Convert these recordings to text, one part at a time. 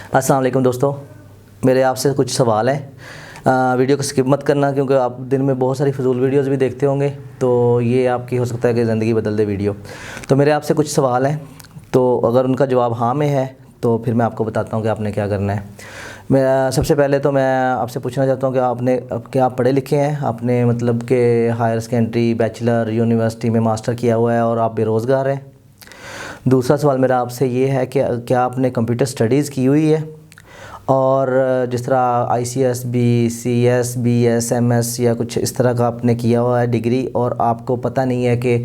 अस्सलाम वालेकुम दोस्तों, मेरे आपसे कुछ सवाल हैं। वीडियो को स्किप मत करना क्योंकि आप दिन में बहुत सारी फजूल वीडियोस भी देखते होंगे, तो ये आपकी हो सकता है कि ज़िंदगी बदल दे वीडियो। तो मेरे आपसे कुछ सवाल हैं, तो अगर उनका जवाब हाँ में है तो फिर मैं आपको बताता हूँ कि आपने क्या करना है। मैं सबसे पहले तो मैं आपसे पूछना चाहता हूँ कि क्या आप पढ़े लिखे हैं? आपने मतलब कि हायर सेकेंडरी, बैचलर, यूनिवर्सिटी में मास्टर किया हुआ है और आप बेरोज़गार हैं। दूसरा सवाल मेरा आपसे ये है कि क्या आपने कंप्यूटर स्टडीज़ की हुई है? और जिस तरह ICS, BCS, BS, MS या कुछ इस तरह का आपने किया हुआ है डिग्री, और आपको पता नहीं है कि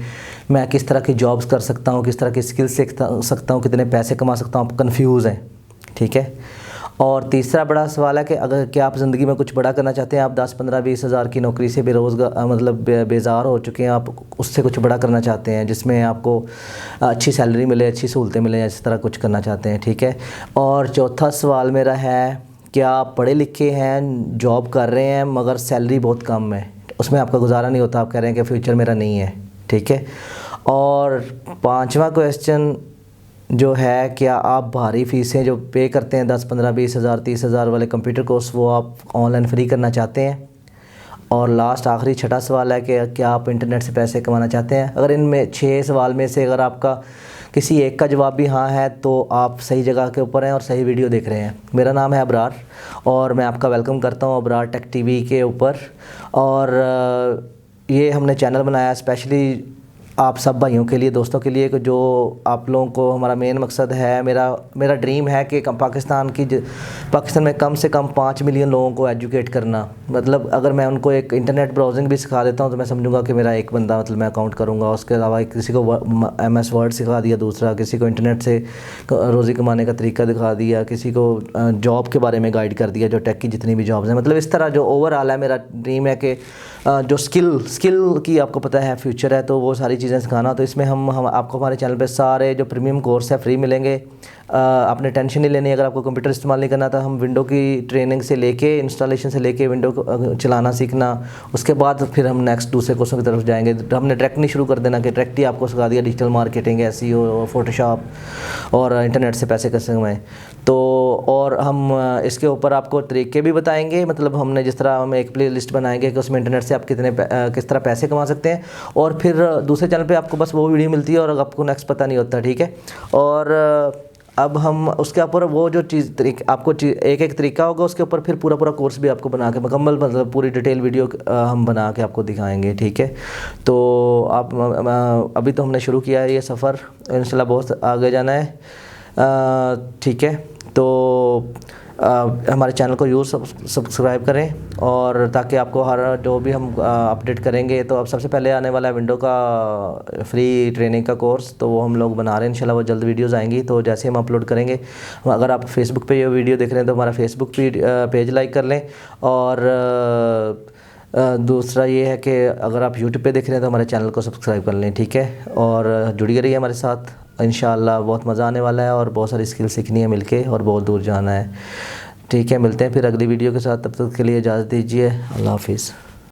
मैं किस तरह की जॉब्स कर सकता हूँ, किस तरह की स्किल्स सीख सकता हूँ, कितने पैसे कमा सकता हूँ, आप कंफ्यूज हैं, ठीक है। और तीसरा बड़ा सवाल है कि अगर क्या आप ज़िंदगी में कुछ बड़ा करना चाहते हैं, आप 10, 15, 20 हज़ार की नौकरी से बेरोज़गार मतलब बेजार हो चुके हैं, आप उससे कुछ बड़ा करना चाहते हैं जिसमें आपको अच्छी सैलरी मिले, अच्छी सहूलतें मिले, इस तरह कुछ करना चाहते हैं, ठीक है। और चौथा सवाल मेरा है, क्या आप पढ़े लिखे हैं, जॉब कर रहे हैं मगर सैलरी बहुत कम है, उसमें आपका गुजारा नहीं होता, आप कह रहे हैं कि फ्यूचर मेरा नहीं है, ठीक है। और पाँचवा क्वेश्चन जो है, क्या आप भारी फ़ीसें जो पे करते हैं 10, 15, 20 हज़ार, 30 हज़ार वाले कंप्यूटर कोर्स, वो आप ऑनलाइन फ्री करना चाहते हैं? और लास्ट आखिरी छठा सवाल है कि क्या आप इंटरनेट से पैसे कमाना चाहते हैं? अगर इनमें 6 सवाल में से अगर आपका किसी एक का जवाब भी हाँ है तो आप सही जगह के ऊपर हैं और सही वीडियो देख रहे हैं। मेरा नाम है अबरार और मैं आपका वेलकम करता हूँ अबरार टेक TV के ऊपर। और ये हमने चैनल बनाया स्पेशली आप सब भाइयों के लिए, दोस्तों के लिए, जो आप लोगों को, हमारा मेन मकसद है, मेरा ड्रीम है कि पाकिस्तान में कम से कम 5 मिलियन लोगों को एजुकेट करना। मतलब अगर मैं उनको एक इंटरनेट ब्राउजिंग भी सिखा देता हूं तो मैं समझूंगा कि मेरा एक बंदा, मतलब मैं अकाउंट करूंगा। उसके अलावा किसी को MS वर्ड सिखा दिया, दूसरा किसी को इंटरनेट से रोज़ी कमाने का तरीका दिखा दिया, किसी को जॉब के बारे में गाइड कर दिया, जो टेक की जितनी भी जॉब्स हैं। मतलब इस तरह जो ओवरऑल है मेरा ड्रीम है कि जो स्किल की आपको पता है फ्यूचर है, तो वो सारी चीज़ें सिखाना। तो इसमें हम आपको हमारे चैनल पे सारे जो प्रीमियम कोर्स है फ्री मिलेंगे। आपने टेंशन नहीं लेनी। अगर आपको कंप्यूटर इस्तेमाल नहीं करना था, हम विंडो की ट्रेनिंग से लेके, इंस्टॉलेशन से लेके, विंडो को चलाना सीखना, उसके बाद फिर हम नेक्स्ट दूसरे कोर्सों की तरफ जाएंगे। हमने डायरेक्ट नहीं शुरू कर देना कि डायरेक्ट ही आपको सिखा दिया डिजिटल मार्केटिंग, SEO, फोटोशॉप और इंटरनेट से पैसे कैसे कमाएं। तो और हम इसके ऊपर आपको तरीके भी बताएंगे। मतलब हमने जिस तरह हम एक प्ले लिस्ट बनाएंगे कि उसमें इंटरनेट से आप किस तरह पैसे कमा सकते हैं, और फिर दूसरे चैनल पे आपको बस वो वीडियो मिलती है और आपको नेक्स्ट पता नहीं होता, ठीक है। और अब हम उसके ऊपर वो जो आपको एक एक तरीका होगा, उसके ऊपर फिर पूरा कोर्स भी आपको बना के मुकम्मल, मतलब पूरी डिटेल वीडियो हम बना के आपको दिखाएंगे, ठीक है। तो आप अभी तो हमने शुरू किया है ये सफ़र, इंशाल्लाह बहुत आगे जाना है, ठीक है। तो हमारे चैनल को यूज़ सब्सक्राइब करें, और ताकि आपको हर जो भी हम अपडेट करेंगे, तो अब सबसे पहले आने वाला है विंडो का फ्री ट्रेनिंग का कोर्स, तो वो हम लोग बना रहे हैं इंशाल्लाह, वो जल्द वीडियोस आएंगी। तो जैसे हम अपलोड करेंगे, अगर आप फेसबुक पे ये वीडियो देख रहे हैं तो हमारा फेसबुक पेज लाइक कर लें। और दूसरा ये है कि अगर आप यूट्यूब पे देख रहे हैं तो हमारे चैनल को सब्सक्राइब कर लें, ठीक है। और जुड़ी रहिए हमारे साथ, इंशाअल्लाह बहुत मज़ा आने वाला है और बहुत सारी स्किल सीखनी है मिलके, और बहुत दूर जाना है, ठीक है। मिलते हैं फिर अगली वीडियो के साथ, तब तक के लिए इजाज़त दीजिए। अल्लाह हाफिज़।